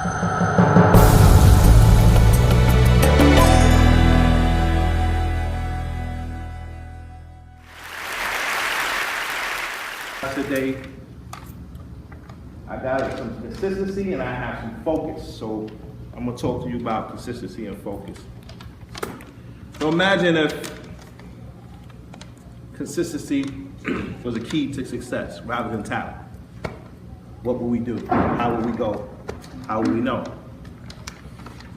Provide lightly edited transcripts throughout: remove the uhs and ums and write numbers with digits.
Today, I got some consistency and I have some focus. So I'm gonna talk to you about consistency and focus. So imagine if consistency was a key to success rather than talent. What would we do? How would we go? How would we know?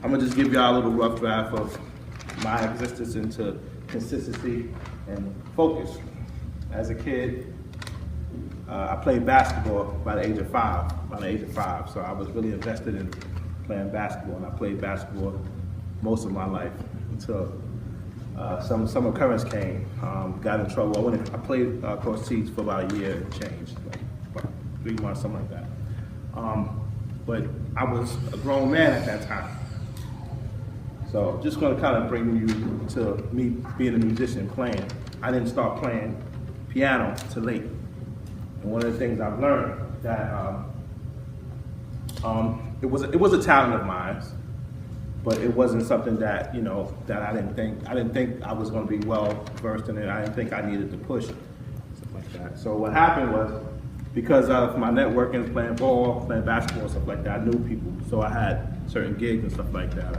I'm gonna just give y'all a little rough draft of my existence into consistency and focus. As a kid, I played basketball by the age of five. So I was really invested in playing basketball, and I played basketball most of my life until some occurrence came. Got in trouble. I played across seas for about a year and change, like about 3 months, something like that. But I was a grown man at that time. So just going to kind of bring you to me being a musician playing. I didn't start playing piano till late. And one of the things I've learned that it was a talent of mine, but it wasn't something that that I didn't think I was going to be well versed in it. I didn't think I needed to push it, stuff like that. So what happened was, because of my networking, playing ball, playing basketball, stuff like that, I knew people. So I had certain gigs and stuff like that,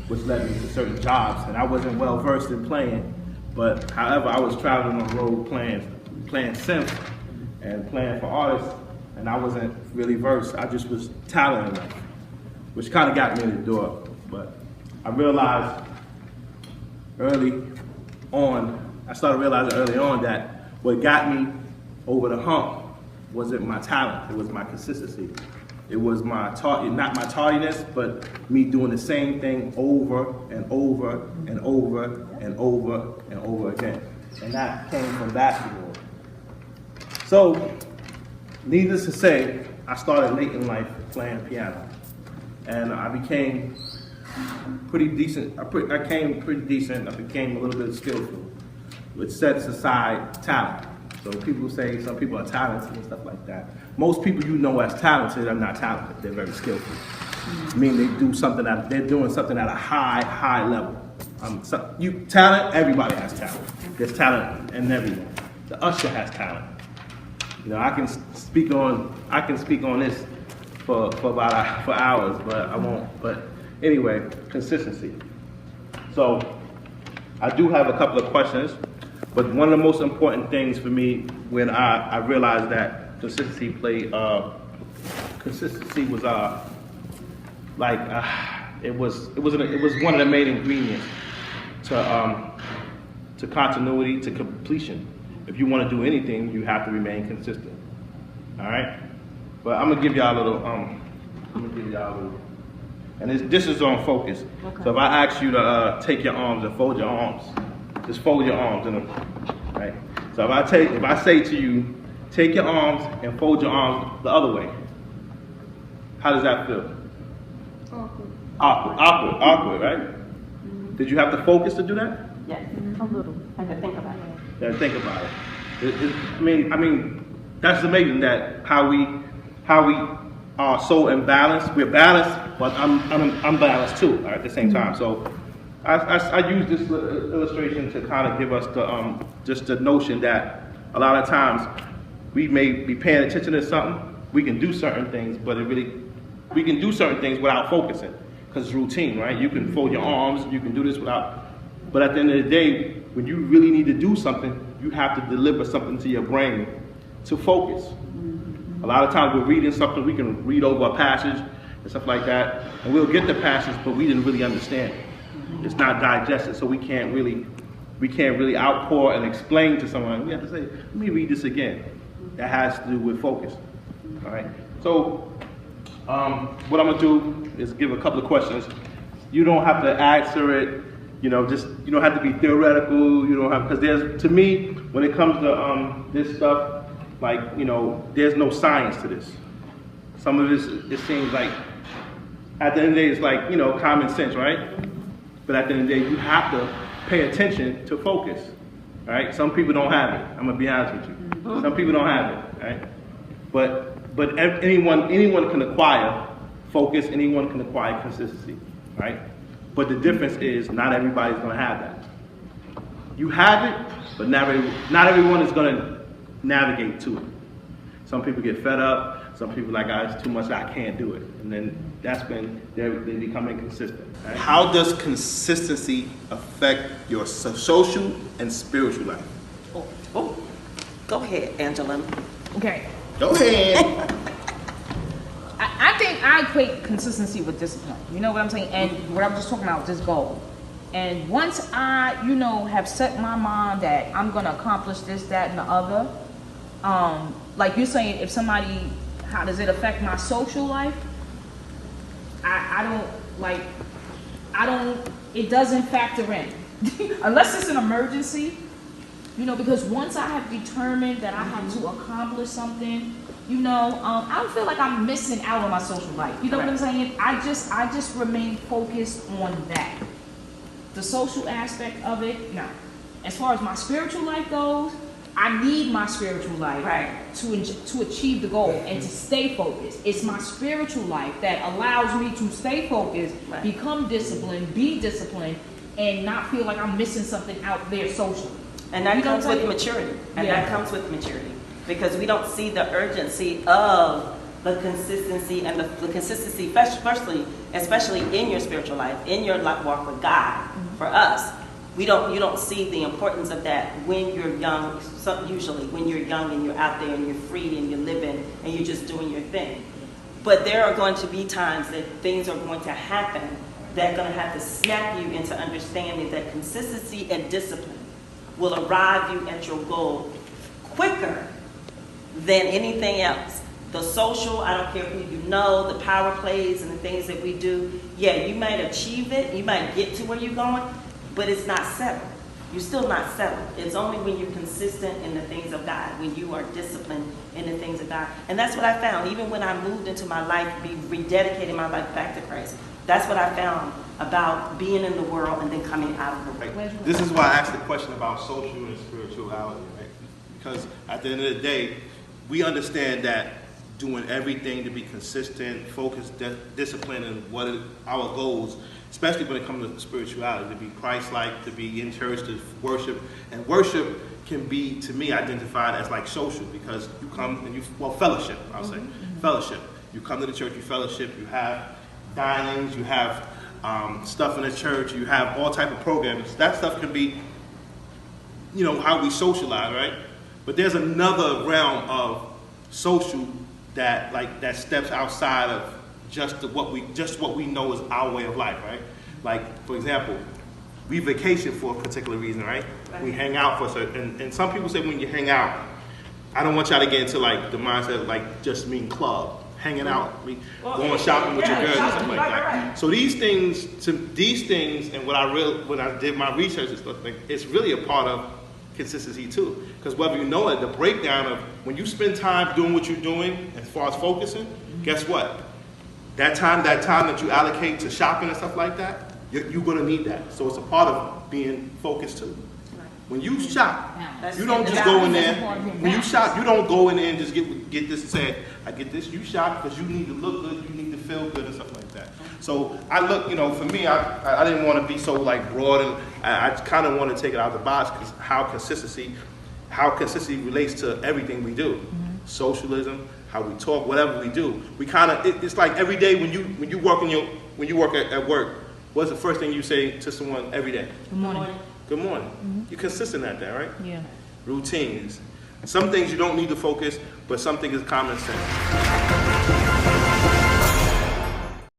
which led me to certain jobs. And I wasn't well versed in playing, but however, I was traveling on the road playing synth and playing for artists, and I wasn't really versed. I just was talented enough, which kind of got me in the door. But I started realizing early on that what got me over the hump wasn't my talent, it was my consistency. It was not my tardiness, but me doing the same thing over and over and over and over and over again. And that came from basketball. So, needless to say, I started late in life playing piano. And I became pretty decent. I became a little bit skillful, which sets aside talent. So people say some people are talented and stuff like that. Most people you know as talented are not talented. They're very skillful. I mean, they're doing something at a high level. Talent, everybody has talent. There's talent in everyone. The usher has talent. I can speak on this for hours, but I won't. But anyway, consistency. So I do have a couple of questions, but one of the most important things for me when I realized that consistency was one of the main ingredients to continuity, to completion. If you want to do anything, you have to remain consistent. All right? But I'm gonna give y'all a little. And this is on focus. Okay. So if I ask you to take your arms and fold your arms, just fold your arms right? So if I say to you, take your arms and fold your arms the other way, how does that feel? Awkward, right? Mm-hmm. Did you have to focus to do that? Yes, a little. I had to think about it. I mean, that's amazing that how we are so imbalanced. We're balanced, but I'm balanced too at the same time. So I use this illustration to kind of give us just the notion that a lot of times we may be paying attention to something. We can do certain things, but we can do certain things without focusing because it's routine, right? You can fold your arms, you can do this without. But at the end of the day, when you really need to do something, you have to deliver something to your brain to focus. A lot of times we're reading something, we can read over a passage and stuff like that, and we'll get the passage, but we didn't really understand it. It's not digested, so we can't really outpour and explain to someone. We have to say, let me read this again. That has to do with focus. All right. So what I'm gonna do is give a couple of questions. You don't have to answer it. You don't have to be theoretical. Because to me, when it comes to this stuff, there's no science to this. Some of this, it seems like, at the end of the day, it's like, common sense, right? But at the end of the day, you have to pay attention to focus, right? Some people don't have it. I'm gonna be honest with you. Some people don't have it, right? But anyone can acquire focus, anyone can acquire consistency, right? But the difference is not everybody's gonna have that. You have it, but not everyone is gonna navigate to it. Some people get fed up, some people like, it's too much, I can't do it. And then that's when they become inconsistent. Right? How does consistency affect your social and spiritual life? Oh, go ahead, Angela. Okay. Go ahead. I think I equate consistency with discipline. You know what I'm saying? And what I'm just talking about, this goal. And once I, have set my mind that I'm gonna accomplish this, that, and the other, like you're saying, if somebody, how does it affect my social life? It doesn't factor in. Unless it's an emergency, because once I have determined that I have to accomplish something, I don't feel like I'm missing out on my social life. You know what I'm saying? I just remain focused on that. The social aspect of it, no. As far as my spiritual life goes, I need my spiritual life to achieve the goal and to stay focused. It's my spiritual life that allows me to stay focused, become disciplined, be disciplined, and not feel like I'm missing something out there socially. And that comes with maturity. And that comes with maturity. Because we don't see the urgency of the consistency and the consistency, especially in your spiritual life, in your walk with God. For us, you don't see the importance of that when you're young. Usually, when you're young and you're out there and you're free and you're living and you're just doing your thing. But there are going to be times that things are going to happen that are going to have to snap you into understanding that consistency and discipline will arrive you at your goal quicker than anything else. The social, I don't care who you know, the power plays and the things that we do, you might achieve it, you might get to where you're going, but it's not settled. You're still not settled. It's only when you're consistent in the things of God, when you are disciplined in the things of God. And that's what I found, even when I moved into my life, rededicating my life back to Christ. That's what I found about being in the world and then coming out of the world. This is why I asked the question about social and spirituality, right? Because at the end of the day, we understand that doing everything to be consistent, focused, disciplined, and our goals, especially when it comes to spirituality, to be Christ-like, to be in church, to worship. And worship can be, to me, identified as like social, because you come and fellowship, I'll say. Fellowship. You come to the church, you fellowship, you have dinings, you have stuff in the church, you have all type of programs. That stuff can be, how we socialize, right? But there's another realm of social that steps outside of just what we know is our way of life, right? Like, for example, we vacation for a particular reason, right? We hang out for certain, and some people say when you hang out, I don't want y'all to get into like the mindset of like just mean club, hanging out, going shopping with your girls and stuff like that. So these things, and when I did my research and stuff, it's really a part of consistency too. Because whether you know it, the breakdown of when you spend time doing what you're doing as far as focusing, guess what? That time that you allocate to shopping and stuff like that, you're going to need that. So it's a part of being focused too. When you shop, you don't just go in there. When you shop, you don't go in there and just get this and say, I get this. You shop because you need to look good, you need to feel good and stuff like that. So I look, for me, I didn't want to be so like broad, and I kind of want to take it out of the box because how consistency relates to everything we do. Socialism, how we talk, whatever we do. We kind of, it's like every day when you work at work, what's the first thing you say to someone every day? Good morning. Good morning. You're consistent at that, right? Yeah. Routines. Some things you don't need to focus, but some things is common sense.